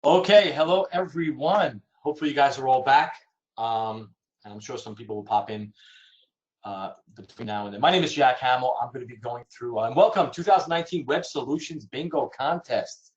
Okay, hello everyone. Hopefully you guys are all back. And I'm sure some people will pop in between now and then. My name is Jack Hamill. I'm going to be going through and welcome 2019 Web Solutions Bingo Contest.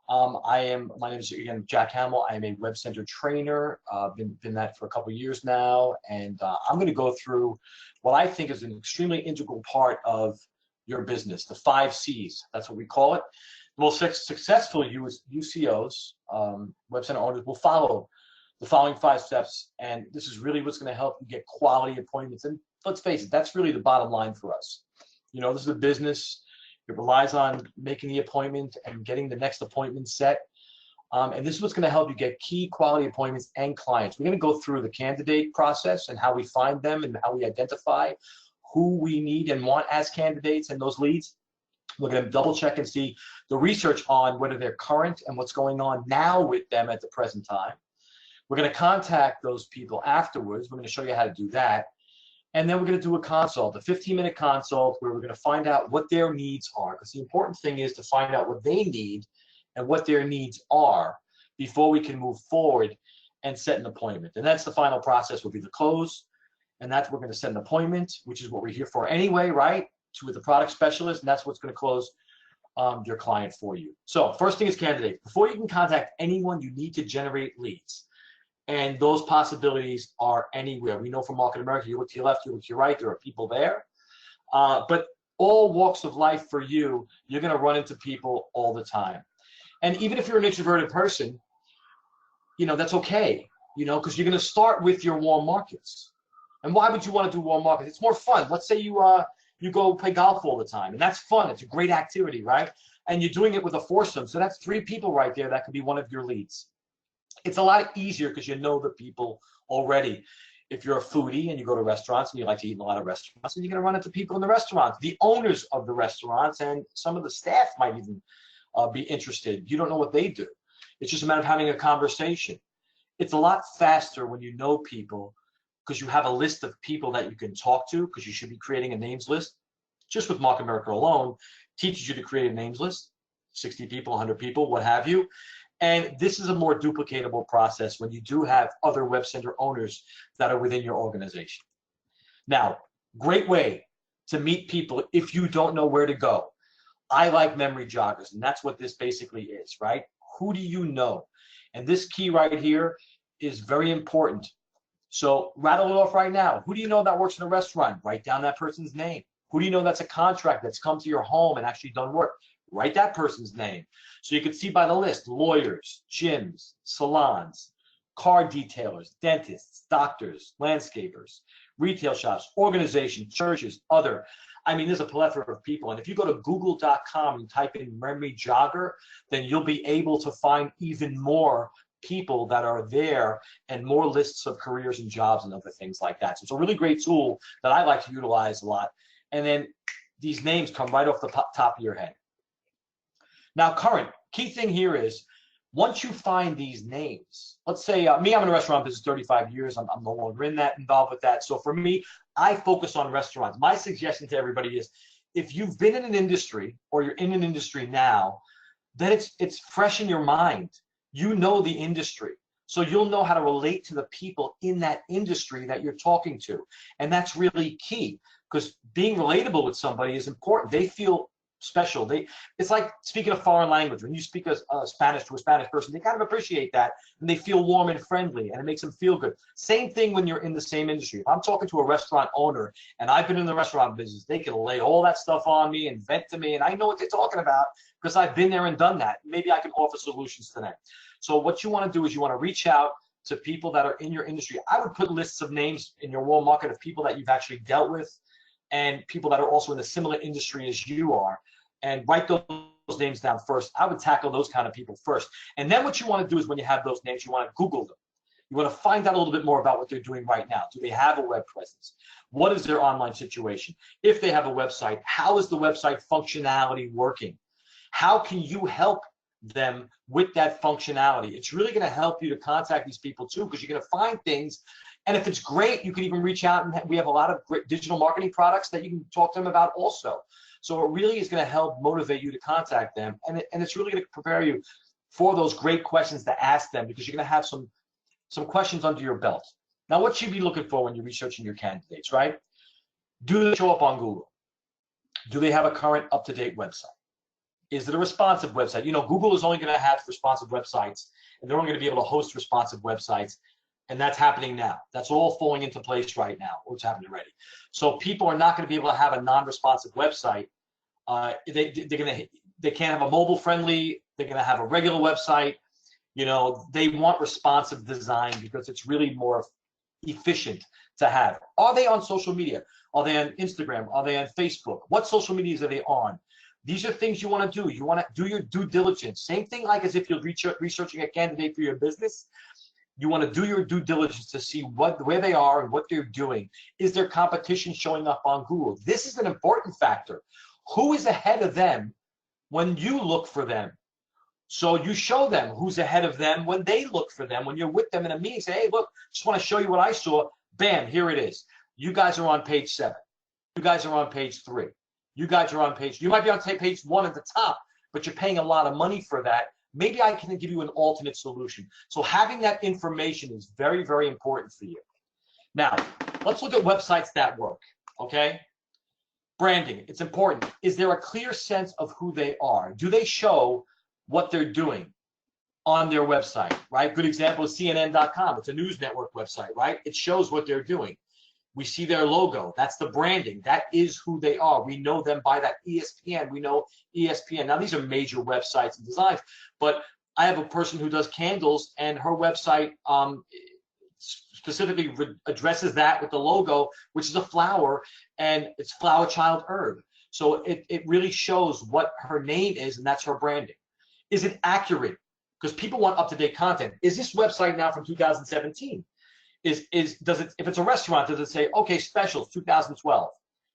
My name is again Jack Hamill. I am a Web Center trainer. Been that for a couple of years now, and I'm going to go through what I think is an extremely integral part of your business, the 5C's. That's what we call it. The most successful UCOs, Web Center owners, will follow the following 5 steps, and this is really what's going to help you get quality appointments. And let's face it, that's really the bottom line for us. You know, this is a business. It relies on making the appointment and getting the next appointment set. And this is what's going to help you get key quality appointments and clients. We're going to go through the candidate process and how we find them and how we identify who we need and want as candidates and those leads. We're going to double check and see the research on whether they're current and what's going on now with them at the present time. We're going to contact those people afterwards. We're going to show you how to do that. And then we're going to do a consult, a 15-minute consult where we're going to find out what their needs are. Because the important thing is to find out what they need and what their needs are before we can move forward and set an appointment. And that's the final process, will be the close. And that's we're going to set an appointment, which is what we're here for anyway, right? With the product specialist, and that's what's going to close your client for you. So first thing is candidates. Before you can contact anyone, you need to generate leads. And those possibilities are anywhere. We know from Market America, you look to your left, you look to your right, there are people there. But all walks of life for you, you're going to run into people all the time. And even if you're an introverted person, you know, that's okay, you know, because you're going to start with your warm markets. And why would you want to do warm markets? It's more fun. Let's say you go play golf all the time, and that's fun. It's a great activity, right? And you're doing it with a foursome. So that's 3 people right there that could be one of your leads. It's a lot easier because you know the people already. If you're a foodie and you go to restaurants and you like to eat in a lot of restaurants, and you're going to run into people in the restaurants, the owners of the restaurants, and some of the staff might even be interested. You don't know what they do. It's just a matter of having a conversation. It's a lot faster when you know people, because you have a list of people that you can talk to, because you should be creating a names list. Just with Market America alone, teaches you to create a names list, 60 people, 100 people, what have you. And this is a more duplicatable process when you do have other web center owners that are within your organization. Now, great way to meet people if you don't know where to go. I like memory joggers, and that's what this basically is, right? Who do you know? And this key right here is very important. So rattle it off right now. Who do you know that works in a restaurant? Write down that person's name. Who do you know that's a contract that's come to your home and actually done work? Write that person's name. So you can see by the list, lawyers, gyms, salons, car detailers, dentists, doctors, landscapers, retail shops, organizations, churches, other. I mean, there's a plethora of people. And if you go to google.com and type in memory jogger, then you'll be able to find even more people that are there and more lists of careers and jobs and other things like that. So it's a really great tool that I like to utilize a lot. And then these names come right off the top of your head. Now, current, key thing here is once you find these names, let's say me, I'm in a restaurant business 35 years. I'm no longer involved with that. So for me, I focus on restaurants. My suggestion to everybody is if you've been in an industry or you're in an industry now, then it's fresh in your mind. You know the industry, so you'll know how to relate to the people in that industry that you're talking to. And that's really key, because being relatable with somebody is important. They feel special. It's like speaking a foreign language. When you speak Spanish to a Spanish person, they kind of appreciate that, and they feel warm and friendly, and it makes them feel good. Same thing when you're in the same industry. If I'm talking to a restaurant owner, and I've been in the restaurant business, they can lay all that stuff on me and vent to me, and I know what they're talking about because I've been there and done that. Maybe I can offer solutions to them. So what you want to do is you want to reach out to people that are in your industry. I would put lists of names in your warm market of people that you've actually dealt with and people that are also in a similar industry as you are, and write those names down first. I would tackle those kind of people first. And then what you want to do is when you have those names, you want to Google them. You want to find out a little bit more about what they're doing right now. Do they have a web presence? What is their online situation? If they have a website, how is the website functionality working? How can you help them with that functionality? It's really going to help you to contact these people too, because you're going to find things. And if it's great, you can even reach out, and we have a lot of great digital marketing products that you can talk to them about also. So it really is going to help motivate you to contact them, and it's really going to prepare you for those great questions to ask them, because you're going to have some questions under your belt. Now, what should you be looking for when you're researching your candidates, right? Do they show up on Google? Do they have a current up-to-date website? Is it a responsive website? You know, Google is only going to have responsive websites, and they're only going to be able to host responsive websites, and that's happening now. That's all falling into place right now, or it's happening already. So people are not going to be able to have a non-responsive website. They can't have a mobile-friendly. They're going to have a regular website. You know, they want responsive design because it's really more efficient to have. Are they on social media? Are they on Instagram? Are they on Facebook? What social medias are they on? These are things you want to do. You want to do your due diligence. Same thing like as if you're researching a candidate for your business. You want to do your due diligence to see where they are and what they're doing. Is their competition showing up on Google? This is an important factor. Who is ahead of them when you look for them? So you show them who's ahead of them when they look for them. When you're with them in a meeting, say, hey, look, just want to show you what I saw. Bam, here it is. You guys are on page 7. You guys are on page 3. You guys are on you might be on page 1 at the top, but you're paying a lot of money for that. Maybe I can give you an alternate solution. So having that information is very, very important for you. Now, let's look at websites that work, okay? Branding, it's important. Is there a clear sense of who they are? Do they show what they're doing on their website, right? Good example is CNN.com. It's a news network website, right? It shows what they're doing. We see their logo. That's the branding. That is who they are. We know them by that. ESPN, we know ESPN. Now, these are major websites and designs, but I have a person who does candles, and her website specifically addresses that with the logo, which is a flower, and it's flower child herb. So it really shows what her name is, and that's her branding. Is it accurate? Because people want up-to-date content. Is this website now from 2017? If it's a restaurant, does it say, okay, specials 2012?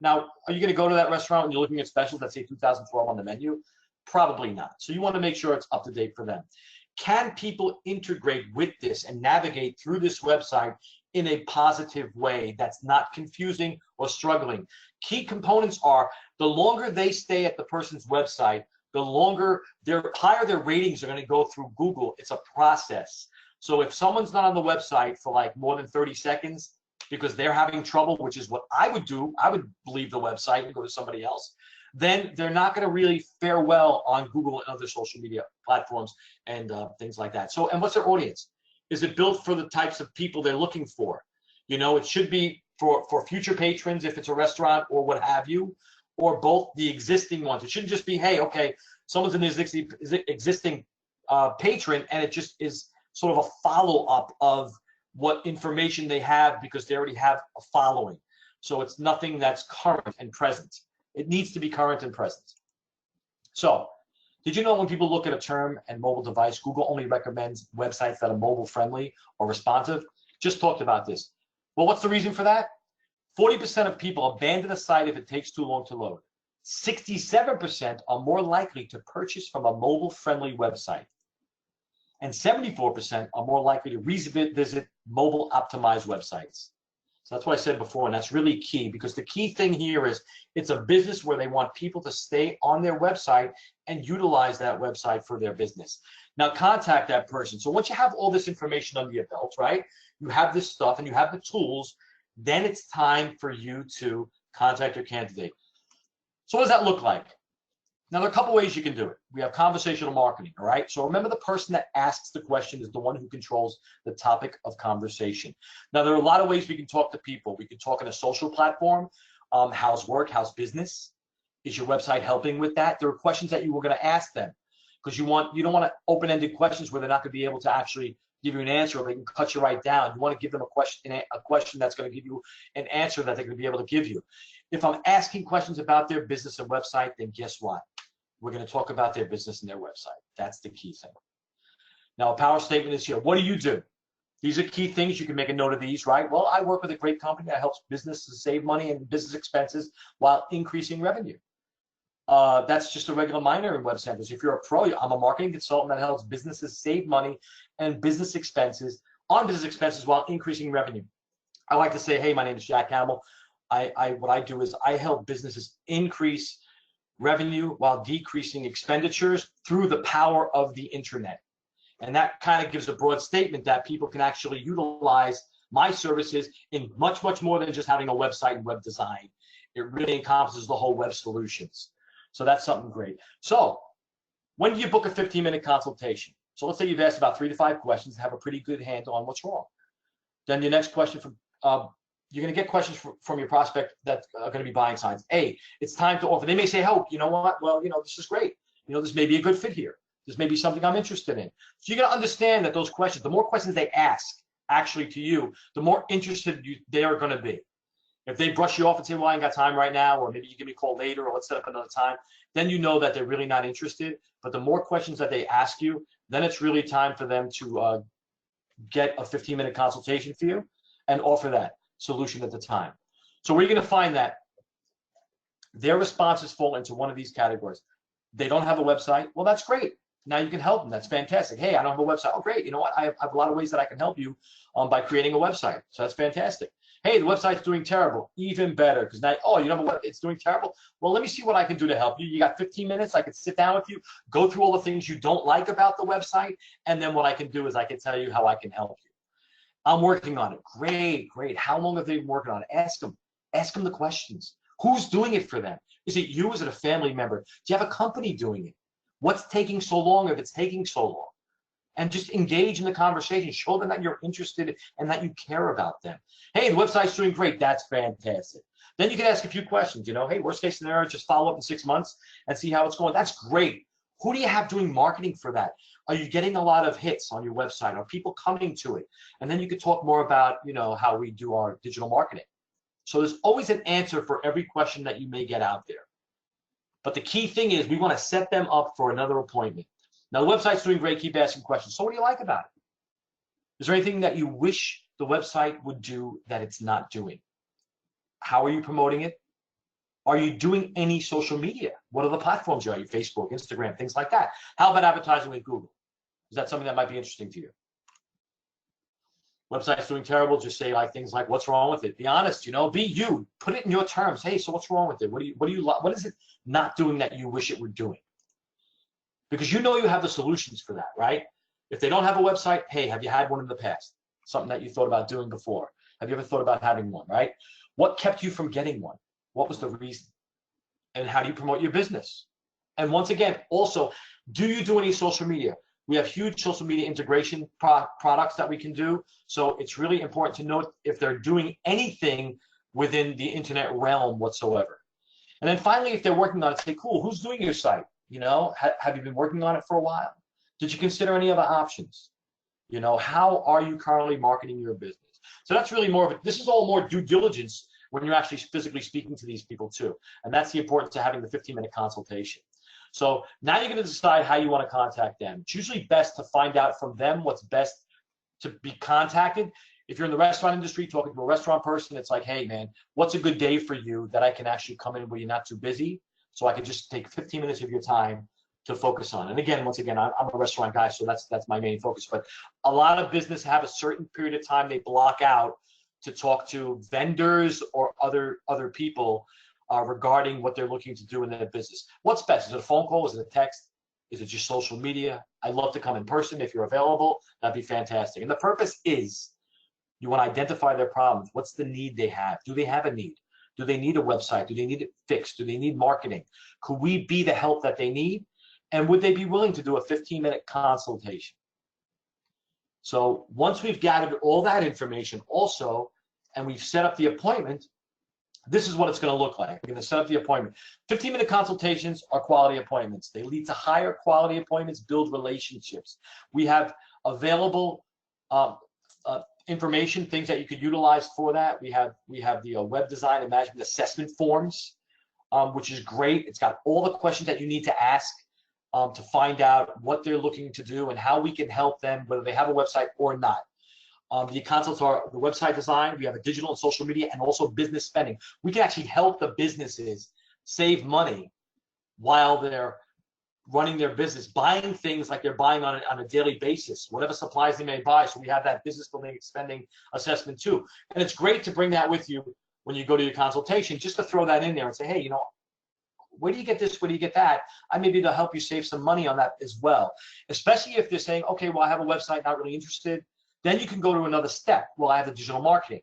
Now, are you going to go to that restaurant and you're looking at specials that say 2012 on the menu? Probably not. So you want to make sure it's up to date for them. Can people integrate with this and navigate through this website in a positive way that's not confusing or struggling? Key components are the longer they stay at the person's website, the higher their ratings are going to go through Google. It's a process. So if someone's not on the website for like more than 30 seconds because they're having trouble, which is what I would do, I would leave the website and go to somebody else, then they're not going to really fare well on Google and other social media platforms and things like that. So, and what's their audience? Is it built for the types of people they're looking for? You know, it should be for future patrons if it's a restaurant or what have you, or both the existing ones. It shouldn't just be, hey, okay, someone's an existing patron, and it just is sort of a follow-up of what information they have because they already have a following. So it's nothing that's current and present. It needs to be current and present. So did you know when people look at a term and mobile device, Google only recommends websites that are mobile friendly or responsive? Just talked about this. Well, what's the reason for that? 40% of people abandon a site if it takes too long to load. 67% are more likely to purchase from a mobile friendly website. And 74% are more likely to revisit mobile optimized websites. So that's what I said before, and that's really key, because the key thing here is it's a business where they want people to stay on their website and utilize that website for their business. Now contact that person. So once you have all this information under your belt, right, you have this stuff and you have the tools, then it's time for you to contact your candidate. So what does that look like? Now, there are a couple ways you can do it. We have conversational marketing, all right? So remember, the person that asks the question is the one who controls the topic of conversation. Now, there are a lot of ways we can talk to people. We can talk on a social platform. How's work? How's business? Is your website helping with that? There are questions that you were going to ask them, because you don't want to open-ended questions where they're not going to be able to actually give you an answer, or they can cut you right down. You want to give them a question that's going to give you an answer that they're going to be able to give you. If I'm asking questions about their business and website, then guess what? We're going to talk about their business and their website. That's the key thing. Now, a power statement is here. What do you do? These are key things. You can make a note of these, right? Well, I work with a great company that helps businesses save money and business expenses while increasing revenue. That's just a regular minor in Web Centers. If you're a pro, I'm a marketing consultant that helps businesses save money and business expenses while increasing revenue. I like to say, hey, my name is Jack Hamill. What I do is I help businesses increase revenue while decreasing expenditures through the power of the internet. And that kind of gives a broad statement that people can actually utilize my services in much, much more than just having a website and web design. It really encompasses the whole web solutions. So that's something great. So when do you book a 15-minute consultation? So let's say you've asked about 3 to 5 questions and have a pretty good handle on what's wrong. Then your next question, you're going to get questions from your prospect that are going to be buying signs. Hey, it's time to offer. They may say, "Oh, you know what? Well, this is great. This may be a good fit here. This may be something I'm interested in." So you got to understand that those questions, the more questions they ask actually to you, the more interested they are going to be. If they brush you off and say, "Well, I ain't got time right now," or maybe you give me a call later, or let's set up another time, then you know that they're really not interested. But the more questions that they ask you, then it's really time for them to get a 15-minute consultation for you and offer that solution at the time. So where you're going to find that their responses fall into one of these categories. They don't have a website. Well, that's great. Now you can help them. That's fantastic. Hey, I don't have a website. Oh, great. You know what? I have a lot of ways that I can help you by creating a website. So that's fantastic. Hey, the website's doing terrible. Even better, because now, oh, you know what? It's doing terrible. Well, let me see what I can do to help you. You got 15 minutes. I could sit down with you, go through all the things you don't like about the website, and then what I can do is I can tell you how I can help you. I'm working on it. Great, great. How long have they been working on it? Ask them. Ask them the questions. Who's doing it for them? Is it you? Is it a family member? Do you have a company doing it? What's taking so long if it's taking so long? And just engage in the conversation. Show them that you're interested and that you care about them. Hey, the website's doing great. That's fantastic. Then you can ask a few questions. Hey, worst case scenario, just follow up in 6 months and see how it's going. That's great. Who do you have doing marketing for that? Are you getting a lot of hits on your website? Are people coming to it? And then you could talk more about, how we do our digital marketing. So there's always an answer for every question that you may get out there. But the key thing is we want to set them up for another appointment. Now, the website's doing great. Keep asking questions. So what do you like about it? Is there anything that you wish the website would do that it's not doing? How are you promoting it? Are you doing any social media? What are the platforms you're on? Facebook, Instagram, things like that. How about advertising with Google? Is that something that might be interesting to you? Website's doing terrible. Just say things like, what's wrong with it? Be honest, be you. Put it in your terms. Hey, so what's wrong with it? What is it not doing that you wish it were doing? Because you have the solutions for that, right? If they don't have a website, hey, have you had one in the past? Something that you thought about doing before. Have you ever thought about having one, right? What kept you from getting one? What was the reason? And how do you promote your business? And once again, also, do you do any social media? We have huge social media integration products that we can do. So it's really important to note if they're doing anything within the internet realm whatsoever. And then finally, if they're working on it, say, cool, who's doing your site? Have you been working on it for a while? Did you consider any other options? How are you currently marketing your business? So that's really more of this is all more due diligence when you're actually physically speaking to these people too. And that's the importance of having the 15-minute consultation. So now you're going to decide how you want to contact them. It's usually best to find out from them what's best to be contacted. If you're in the restaurant industry, talking to a restaurant person, it's like, hey, man, what's a good day for you that I can actually come in where you're not too busy? So I can just take 15 minutes of your time to focus on. And again, once again, I'm a restaurant guy, so that's my main focus. But a lot of business have a certain period of time they block out to talk to vendors or other people regarding what they're looking to do in their business. What's best? Is it a phone call? Is it a text? Is it just social media? I'd love to come in person if you're available. That'd be fantastic. And the purpose is you want to identify their problems. What's the need they have? Do they have a need? Do they need a website? Do they need it fixed? Do they need marketing? Could we be the help that they need? And would they be willing to do a 15-minute consultation? So once we've gathered all that information also, and we've set up the appointment, this is what it's going to look like. We're going to set up the appointment. 15-minute consultations are quality appointments. They lead to higher quality appointments, build relationships. We have available information, things that you could utilize for that. We have the web design and management assessment forms, which is great. It's got all the questions that you need to ask to find out what they're looking to do and how we can help them, whether they have a website or not. The consults are the website design. We have a digital and social media and also business spending. We can actually help the businesses save money while they're running their business, buying things like they're buying on a daily basis, whatever supplies they may buy. So we have that business spending assessment too. And it's great to bring that with you when you go to your consultation, just to throw that in there and say, hey, where do you get this? Where do you get that? I may be able to help you save some money on that as well. Especially if they're saying, okay, well, I have a website, not really interested. Then you can go to another step. Well, I have the digital marketing.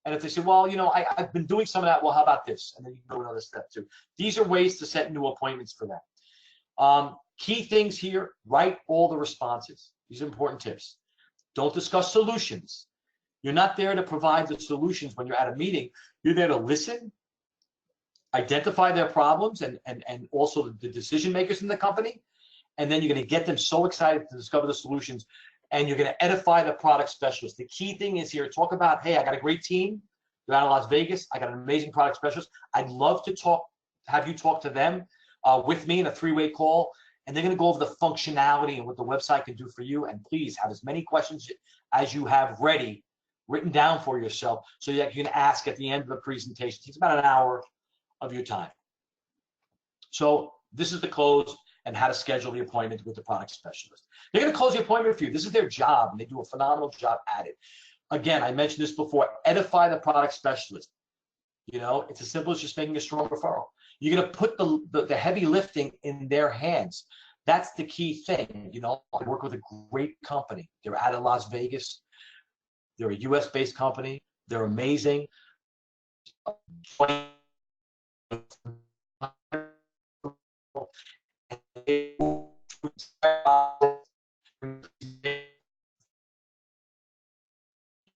And if they say, well, you know, I've been doing some of that, well, how about this? And then you can go to another step too. These are ways to set new appointments for them. Key things here, write all the responses. These are important tips. Don't discuss solutions. You're not there to provide the solutions when you're at a meeting. You're there to listen, identify their problems, and also the decision makers in the company. And then you're going to get them so excited to discover the solutions, and you're going to edify the product specialist. The key thing is here, talk about, hey, I got a great team. They're out of Las Vegas. I got an amazing product specialist. I'd love to have you talk to them with me in a three-way call. And they're going to go over the functionality and what the website can do for you. And please have as many questions as you have ready, written down for yourself, so that you can ask at the end of the presentation. It takes about an hour of your time. So this is the close and how to schedule the appointment with the product specialist. They're going to close the appointment for you. This is their job, and they do a phenomenal job at it. Again, I mentioned this before, edify the product specialist. You know, it's as simple as just making a strong referral. You're going to put the heavy lifting in their hands. That's the key thing. You know, I work with a great company. They're out of Las Vegas. They're a US-based company. They're amazing.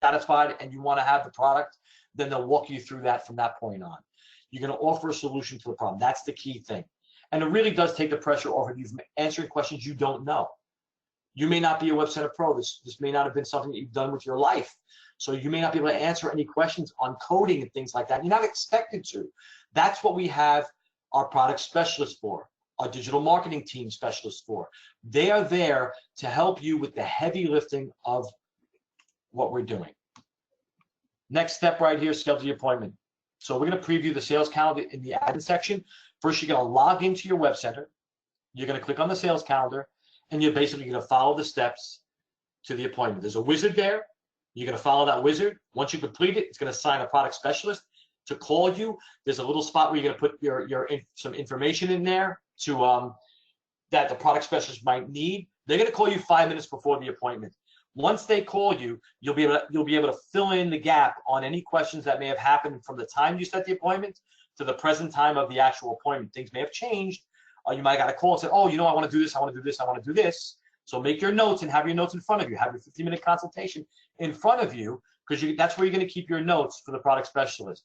Satisfied and you want to have the product, then they'll walk you through that from that point on. You're going to offer a solution to the problem. That's the key thing. And it really does take the pressure off of you answering questions you don't know. You may not be a Web Center pro. This may not have been something that you've done with your life. So you may not be able to answer any questions on coding and things like that. You're not expected to. That's what we have our product specialists for, our digital marketing team specialists for. They are there to help you with the heavy lifting of what we're doing. Next step right here, schedule the appointment. So we're going to preview the sales calendar in the admin section. First, you're going to log into your Web Center. You're going to click on the sales calendar, and you're basically going to follow the steps to the appointment. There's a wizard there. You're going to follow that wizard. Once you complete it, it's going to assign a product specialist to call you. There's a little spot where you're going to put some information in there to that the product specialist might need. They're going to call you 5 minutes before the appointment. Once they call you, you'll be able to fill in the gap on any questions that may have happened from the time you set the appointment to the present time of the actual appointment. Things may have changed. You might have got a call and said, oh, you know, I want to do this, I want to do this, I want to do this. So make your notes and have your notes in front of you. Have your 15-minute consultation in front of you, because that's where you're going to keep your notes for the product specialist.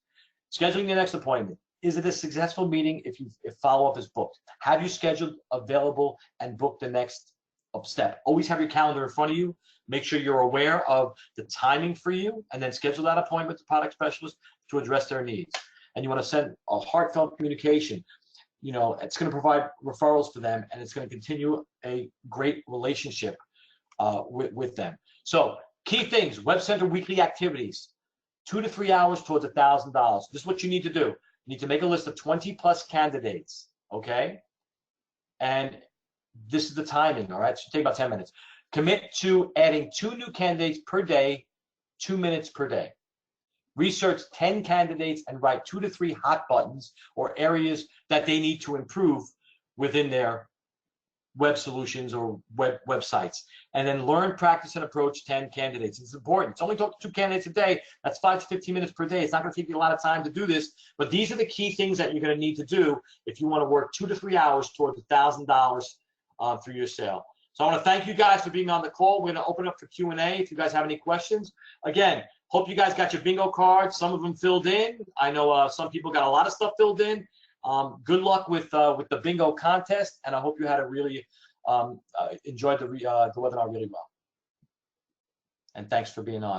Scheduling the next appointment. Is it a successful meeting if follow-up is booked? Have you scheduled, available, and booked the next step? Always have your calendar in front of you. Make sure you're aware of the timing for you, and then schedule that appointment with the product specialist to address their needs. And you want to send a heartfelt communication. You know, it's going to provide referrals for them, and it's going to continue a great relationship with them. So key things, Web Center weekly activities, 2 to 3 hours towards $1,000. This is what you need to do. You need to make a list of 20+ candidates, okay? And this is the timing, all right? It should take about 10 minutes. Commit to adding 2 new candidates per day, 2 minutes per day. Research 10 candidates and write 2 to 3 hot buttons or areas that they need to improve within their web solutions or websites. And then learn, practice, and approach 10 candidates. It's important. It's only talk to 2 candidates a day. That's 5 to 15 minutes per day. It's not going to take you a lot of time to do this, but these are the key things that you're going to need to do if you want to work 2 to 3 hours towards $1,000 through your sale. So I want to thank you guys for being on the call. We're going to open up for Q&A if you guys have any questions. Again, hope you guys got your bingo cards. Some of them filled in. I know some people got a lot of stuff filled in. Good luck with the bingo contest, and I hope you had a really enjoyed the webinar really well. And thanks for being on.